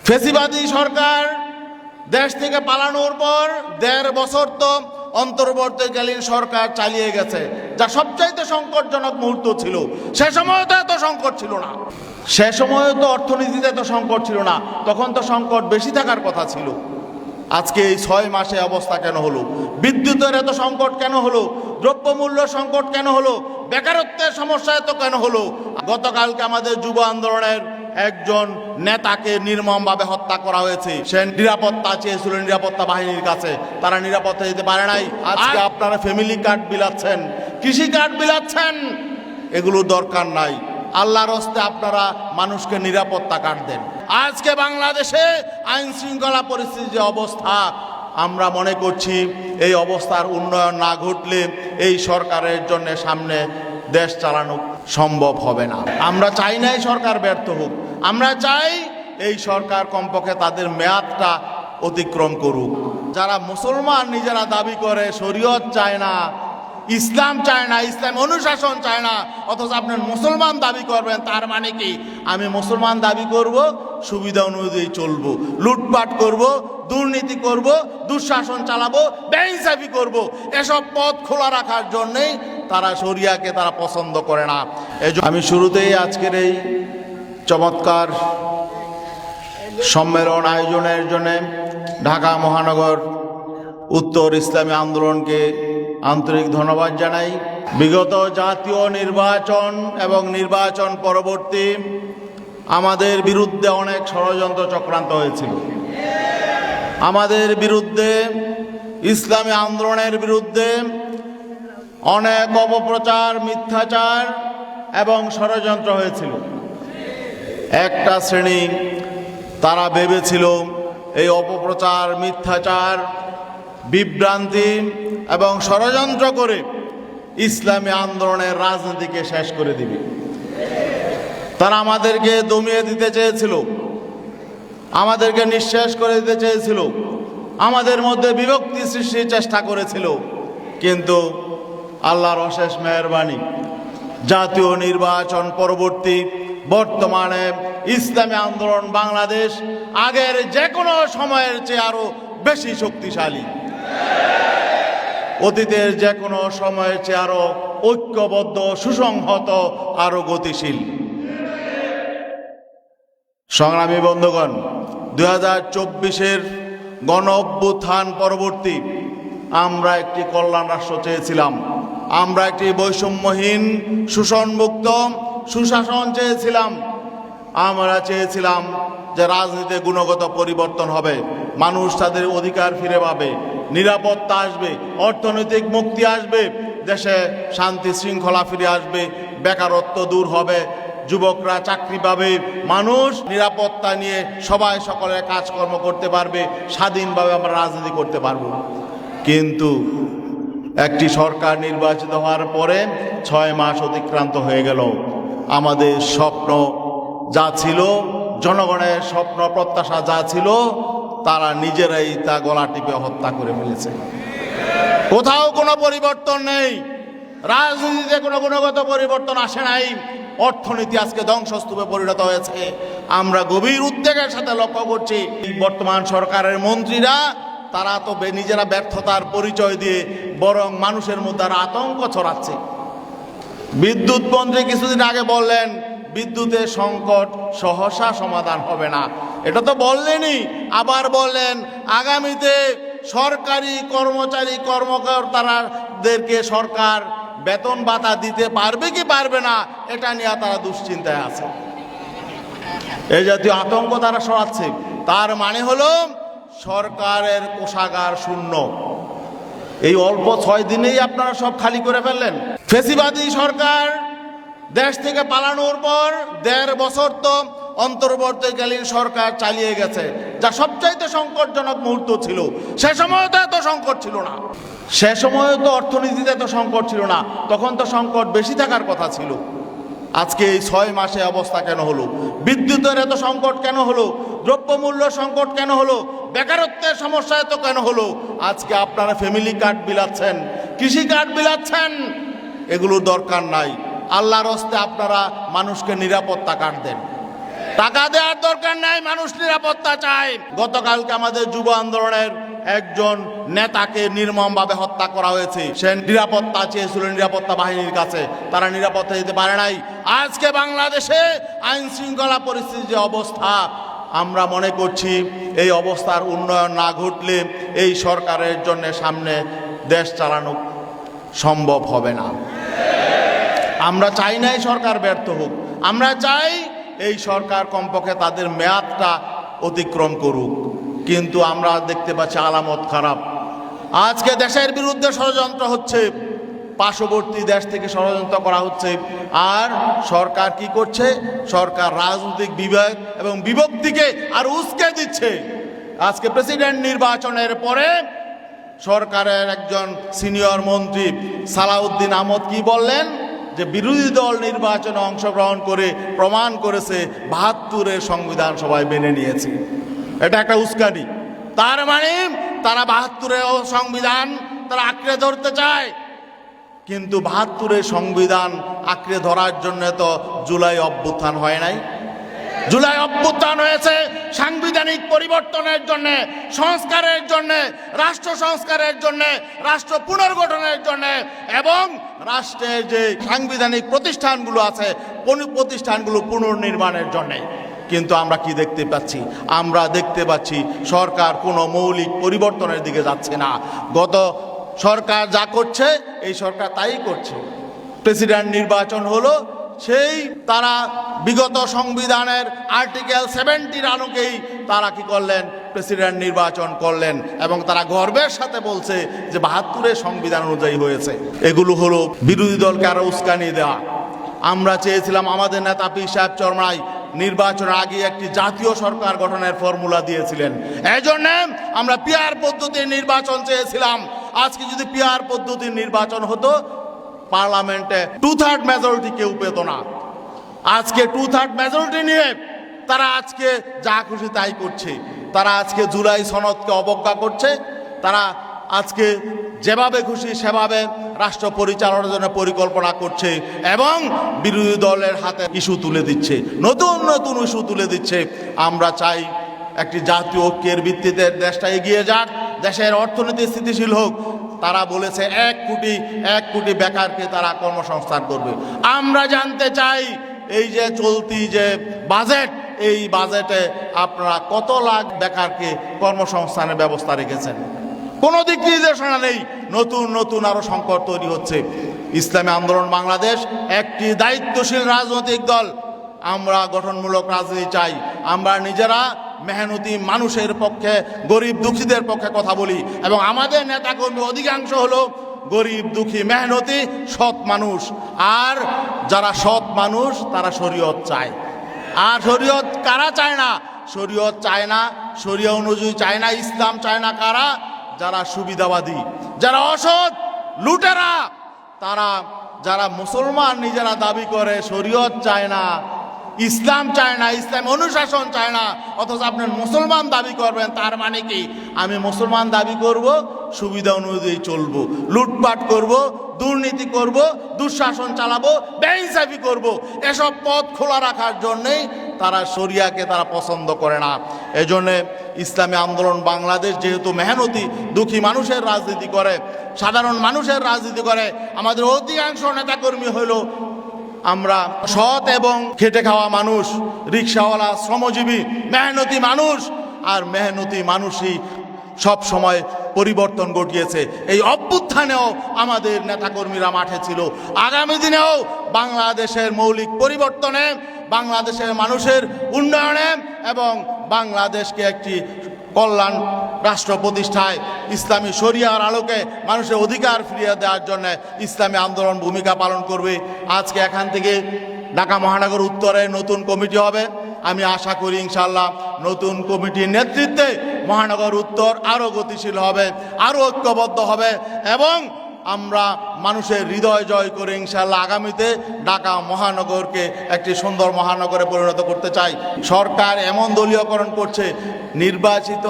ফেসিবাদী সরকার দেশ থেকে পালানোর পর ১.৫ বছর তো অন্তর্বর্তীকালীন সরকার চালিয়ে গেছে, যা সবচাইতে সংকটজনক মুহূর্ত ছিল। সে সময় তো এত সংকট ছিল না, সে সময় তো অর্থনীতিতে এত সংকট ছিল না, তখন তো সংকট বেশি থাকার কথা ছিল। আজকে এই ৬ মাসে অবস্থা কেন হলো? বিদ্যুতের এত সংকট কেন হলো? দ্রব্যমূল্য সংকট কেন হলো? বেকারত্বের সমস্যা এত কেন হলো? গতকালকে আমাদের যুব আন্দোলনের একজন নেতাকে নির্মমভাবে হত্যা করা হয়েছে। সে নিরাপত্তা চেয়েছিল নিরাপত্তা বাহিনীর কাছে, তারা নিরাপত্তা দিতে পারে নাই। আজকে আপনারা ফ্যামিলি কার্ড বিলাচ্ছেন, কৃষি কার্ড বিলাচ্ছেন, এগুলো দরকার নাই। আল্লাহর হস্তে আপনারা মানুষকে নিরাপত্তা কার্ড দেন। আজকে বাংলাদেশে আইন শৃঙ্খলা পরিস্থিতির যে অবস্থা, আমরা মনে করছি এই অবস্থার উন্নয়ন না ঘটলে এই সরকারের জন্য সামনে দেশ চালানো সম্ভব হবে না। আমরা চাই না এই সরকার ব্যর্থ হোক, আমরা চাই এই সরকার কমপক্ষে তাদের মেয়াদটা অতিক্রম করুক। যারা মুসলমান নিজেরা দাবি করে শরীয়ত চায় না, ইসলাম চায় না, ইসলাম অনুশাসন চায় না, অথচ আপনার মুসলমান দাবি করবেন, তার মানে কি আমি মুসলমান দাবি করব, সুবিধা অনুযায়ী চলবো, লুটপাট করব, দুর্নীতি করব, দুঃশাসন চালাবো, বেইনসাফি করব, এসব পথ খোলা রাখার জন্যেই তারা শরিয়াকে তারা পছন্দ করে না। আমি শুরুতেই আজকের এই চমৎকার সম্মেলন আয়োজনের জন্য ঢাকা মহানগর উত্তর ইসলামী আন্দোলনকে আন্তরিক ধন্যবাদ জানাই। বিগত জাতীয় নির্বাচন এবং নির্বাচন পরবর্তী আমাদের বিরুদ্ধে অনেক ষড়যন্ত্র চক্রান্ত হয়েছিল। আমাদের বিরুদ্ধে, ইসলামী আন্দোলনের বিরুদ্ধে অনেক অপপ্রচার, মিথ্যাচার এবং ষড়যন্ত্র হয়েছিল। একটা শ্রেণী তারা ভেবেছিল এই অপপ্রচার, মিথ্যাচার, বিভ্রান্তি এবং ষড়যন্ত্র করে ইসলামী আন্দোলনের রাজনীতিকে শেষ করে দিবে। তারা আমাদেরকে দমিয়ে দিতে চেয়েছিল, আমাদেরকে নিঃশেষ করে দিতে চেয়েছিল, আমাদের মধ্যে বিভক্তি সৃষ্টির চেষ্টা করেছিল। কিন্তু আল্লাহর অশেষ মেহেরবানি, জাতীয় নির্বাচন পরবর্তী বর্তমানে ইসলামী আন্দোলন বাংলাদেশ আগের যে কোনো সময়ের চেয়ে আরো বেশি শক্তিশালী, অতীতের যে কোনো সময়ের চেয়ে আরো ঐক্যবদ্ধ, সুসংহত, আরো গতিশীল। সংগ্রামী বন্ধুগণ, ২০২৪-এর গণ অভ্যুত্থান পরবর্তী আমরা একটি কল্যাণ রাষ্ট্র চেয়েছিলাম, আমরা একটি বৈষম্যহীন, শোষণমুক্ত সুশাসন চেয়েছিলাম। আমরা চেয়েছিলাম যে রাজনীতিতে গুণগত পরিবর্তন হবে, মানুষ তাদের অধিকার ফিরে পাবে, নিরাপত্তা আসবে, অর্থনৈতিক মুক্তি আসবে, দেশে শান্তি শৃঙ্খলা ফিরে আসবে, বেকারত্ব দূর হবে, যুবকরা চাকরি পাবে, মানুষ নিরাপত্তা নিয়ে সবাই সকলের কাজকর্ম করতে পারবে, স্বাধীনভাবে আমরা রাজনীতি করতে পারব। কিন্তু একটি সরকার নির্বাচিত হওয়ার পরে ৬ মাস অতিক্রান্ত হয়ে গেল। আমাদের স্বপ্ন যা ছিল, জনগণের স্বপ্ন প্রত্যাশা যা ছিল, তারা নিজেরাই তা গলা টিপে হত্যা করে ফেলেছে। কোথাও কোনো পরিবর্তন নেই, রাজনীতিতে কোনো গুণগত পরিবর্তন আসে নাই। অর্থনীতি আজকে ধ্বংসস্তূপে পরিণত হয়েছে। আমরা গভীর উদ্বেগের সাথে লক্ষ্য করছি বর্তমান সরকারের মন্ত্রীরা, তারা তো নিজেরা ব্যর্থতার পরিচয় দিয়ে বরং মানুষের মধ্যে আতঙ্ক ছড়াচ্ছে। বিদ্যুৎ মন্ত্রী কিছুদিন আগে বললেন বিদ্যুতের সংকট সহসা সমাধান হবে না, এটা তো বললেনই। আবার বললেন আগামীতে সরকারি কর্মচারী কর্মকর্তাদেরকে সরকার বেতন ভাতা দিতে পারবে কি পারবে না, এটা নিয়ে তারা দুশ্চিন্তায় আছে। এই জাতীয় আতঙ্ক তারা ছড়াচ্ছে। তার মানে হলো সরকারের কোষাগার শূন্য। এই অল্প ৬ দিনেই আপনারা সব খালি করে ফেললেন। ফেসিবাদী সরকার দেশ থেকে পালানোর পর ১.৫ বছর তো অন্তর্বর্তীকালীন সরকার চালিয়ে গেছে, যা সবচাইতে সংকটজনক মুহূর্ত ছিল। সে সময় তো এত সংকট ছিল না, সে সময় তো অর্থনীতিতে এত সংকট ছিল না, তখন তো সংকট বেশি থাকার কথা ছিল। আজকে এই ৬ মাসে অবস্থা কেন হলো? বিদ্যুতের এত সংকট কেন হলো? দ্রব্যমূল্য সংকট কেন হলো? বেকারত্বের সমস্যা এত কেন হলো? আজকে আপনারা ফ্যামিলি কার্ড বিলাচ্ছেন, কৃষি কার্ড বিলাচ্ছেন, এগুলোর দরকার নাই। আল্লাহর হস্তে আপনারা মানুষকে নিরাপত্তা কার্ড দেন। টাকা দেওয়ার দরকার নাই, মানুষ নিরাপত্তা চায়। গতকালকে আমাদের যুব আন্দোলনের একজন নেতাকে নির্মমভাবে হত্যা করা হয়েছে। সে নিরাপত্তা চেয়েছিল নিরাপত্তা বাহিনীর কাছে, তারা নিরাপত্তা দিতে পারে নাই। আজকে বাংলাদেশে আইন শৃঙ্খলা পরিস্থিতির যে অবস্থা, আমরা মনে করছি এই অবস্থার উন্নয়ন না ঘটলে এই সরকারের জন্য সামনে দেশ চালানো সম্ভব হবে না। আমরা চাই না এই সরকার ব্যর্থ হোক, আমরা চাই এই সরকার কমপক্ষে তাদের মেয়াদটা অতিক্রম করুক। কিন্তু আমরা দেখতে পাচ্ছি আলামত খারাপ। আজকে দেশের বিরুদ্ধে ষড়যন্ত্র হচ্ছে, পার্শ্ববর্তী দেশ থেকে ষড়যন্ত্র করা হচ্ছে। আর সরকার কি করছে? সরকার রাজনৈতিক বিভেদ এবং বিভক্তিকে আর উস্কে দিচ্ছে। আজকে প্রেসিডেন্ট নির্বাচনের পরে সরকারের একজন সিনিয়র মন্ত্রী সালাউদ্দিন আহমদ কি বললেন? যে বিরোধী দল নির্বাচনে অংশগ্রহণ করে প্রমাণ করেছে ৭২-এর সংবিধান সবাই মেনে নিয়েছে। এটা একটা উস্কানি। তার মানে তারা ৭২-এর সংবিধান তারা আঁকড়ে ধরতে চায়। কিন্তু ৭২-এর সংবিধান আঁকড়ে ধরার জন্য তো জুলাই অভ্যুত্থান হয় নাই। জুলাই অভ্যুত্থান হয়েছে সাংবিধানিক পরিবর্তনের জন্য, সংস্কারের জন্য, রাষ্ট্র সংস্কারের জন্য, রাষ্ট্র পুনর্গঠনের জন্য এবং রাষ্ট্রের যে সাংবিধানিক প্রতিষ্ঠানগুলো আছে প্রতিষ্ঠানগুলো পুনর্নির্মাণের জন্য। কিন্তু আমরা কি দেখতে পাচ্ছি? আমরা দেখতে পাচ্ছি সরকার কোনো মৌলিক পরিবর্তনের দিকে যাচ্ছে না। গত সরকার যা করছে এই সরকার তাই করছে। প্রেসিডেন্ট নির্বাচন হলো, সেই তারা বিগত সংবিধানের আর্টিকেল 70 আলোকেই তারা কি করলেন? প্রেসিডেন্ট নির্বাচন করলেন এবং তারা গর্বের সাথে বলছে যে ৭২-এর সংবিধান অনুযায়ী হয়েছে। এগুলো হলো বিরোধী দলকে আরো উস্কানি দেওয়া। আমরা চেয়েছিলাম, আমাদের নেতা পীর সাহেব চরমনাই নির্বাচনের আগে একটি জাতীয় সরকার গঠনের ফর্মুলা দিয়েছিলেন। এই জন্য আমরা পিআর পদ্ধতির নির্বাচন চেয়েছিলাম। আজকে যদি পিআর পদ্ধতির নির্বাচন হতো, পার্লামেন্টে 2/3 মেজরিটি কেউ পেত না। আজকে 2/3 মেজরিটি নিয়ে তারা আজকে যা খুশি তাই করছে। তারা আজকে জুলাই সনদকে অবজ্ঞা করছে। তারা আজকে যেভাবে খুশি সেভাবে রাষ্ট্র পরিচালনার জন্য পরিকল্পনা করছে এবং বিরোধী দলের হাতে ইস্যু তুলে দিচ্ছে, নতুন নতুন ইস্যু তুলে দিচ্ছে। আমরা চাই একটি জাতীয় ঐক্যের ভিত্তিতে দেশটা এগিয়ে যাক, দেশের অর্থনীতি স্থিতিশীল হোক। তারা বলেছে 1 কোটি বেকারকে তারা কর্মসংস্থান করবে। আমরা জানতে চাই এই যে চলতি যে বাজেট, এই বাজেটে আপনারা কত লাখ বেকারকে কর্মসংস্থানের ব্যবস্থা রেখেছেন? কোনো দিক নির্দেশনা নেই। নতুন নতুন আরো সংকট তৈরি হচ্ছে। ইসলামী আন্দোলন বাংলাদেশ একটি দায়িত্বশীল রাজনৈতিক দল। আমরা গঠনমূলক রাজনীতি চাই। আমরা নিজেরা মেহনতি মানুষের পক্ষে, গরিব দুঃখীদের পক্ষে কথা বলি এবং আমাদের নেতাকর্মী অধিকাংশ হলো গরিব দুঃখী মেহনতি সৎ মানুষ। আর যারা সৎ মানুষ তারা শরীয়ত চায়। আর শরীয়ত কারা চায় না? শরীয়ত চায় না, শরিয়া অনুযায়ী চায় না, ইসলাম চায় না কারা? যারা সুবিধাবাদী, যারা অসৎ, লুটেরা, তারা যারা মুসলমান নিজেরা দাবি করে শরীয়ত চায় না, ইসলাম চায় না, ইসলাম অনুশাসন চায় না, অথচ আপনি মুসলমান দাবি করবেন। তার মানে কি? আমি মুসলমান দাবি করব, সুবিধা অনুযায়ী চলবো, লুটপাট করব, দুর্নীতি করব, দুঃশাসন চালাবো, বেইনসাফি করব। এসব পথ খোলা রাখার জন্যেই তারা শরিয়াকে তারা পছন্দ করে না। এজন্যে ইসলামী আন্দোলন বাংলাদেশ যেহেতু মেহনতি দুঃখী মানুষের রাজনীতি করে, সাধারণ মানুষের রাজনীতি করে, আমাদের অধিকাংশ নেতাকর্মী হলো আমরা সৎ এবং খেটে খাওয়া মানুষ, রিক্সাওয়ালা, শ্রমজীবী, মেহনতি মানুষ। আর মেহনতি মানুষই সব সময় পরিবর্তন ঘটিয়েছে। এই অভ্যুত্থানেও আমাদের নেতাকর্মীরা মাঠে ছিল। আগামী দিনেও বাংলাদেশের মৌলিক পরিবর্তনে, বাংলাদেশের মানুষের উন্নয়নে এবং বাংলাদেশকে একটি কল্যাণ রাষ্ট্র প্রতিষ্ঠায় ইসলামী শরিয়ার আলোকে মানুষের অধিকার ফিরিয়ে দেওয়ার জন্য ইসলামী আন্দোলন ভূমিকা পালন করবে। আজকে এখান থেকে ঢাকা মহানগর উত্তরে নতুন কমিটি হবে। আমি আশা করি ইনশাল্লাহ নতুন কমিটির নেতৃত্বে মহানগর উত্তর আরও গতিশীল হবে, আরও ঐক্যবদ্ধ হবে এবং আমরা মানুষের হৃদয় জয় করে ইনশাল্লাহ আগামীতে ঢাকা মহানগরকে একটি সুন্দর মহানগরে পরিণত করতে চাই। সরকার এমন দলীয়করণ করছে, নির্বাচিত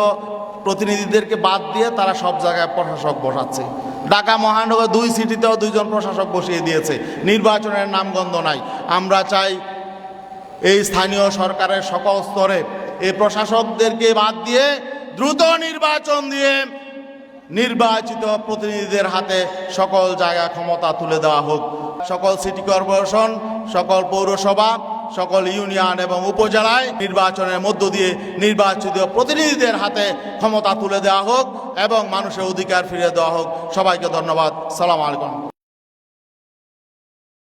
প্রতিনিধিদেরকে বাদ দিয়ে তারা সব জায়গায় প্রশাসক বসাচ্ছে। ঢাকা মহানগর 2 সিটিতেও 2 জন প্রশাসক বসিয়ে দিয়েছে, নির্বাচনের নামগন্ধ নাই। আমরা চাই এই স্থানীয় সরকারের সকল স্তরে এই প্রশাসকদেরকে বাদ দিয়ে দ্রুত নির্বাচন দিয়ে নির্বাচিত প্রতিনিধিদের হাতে সকল জায়গা ক্ষমতা তুলে দেওয়া হোক। সকল সিটি কর্পোরেশন, সকল পৌরসভা, সকল ইউনিয়ন এবং উপজেলায় নির্বাচনের মধ্য দিয়ে নির্বাচিত প্রতিনিধিদের হাতে ক্ষমতা তুলে দেওয়া হোক এবং মানুষের অধিকার ফিরিয়ে দেওয়া হোক। সবাইকে ধন্যবাদ। সালাম আলাইকুম।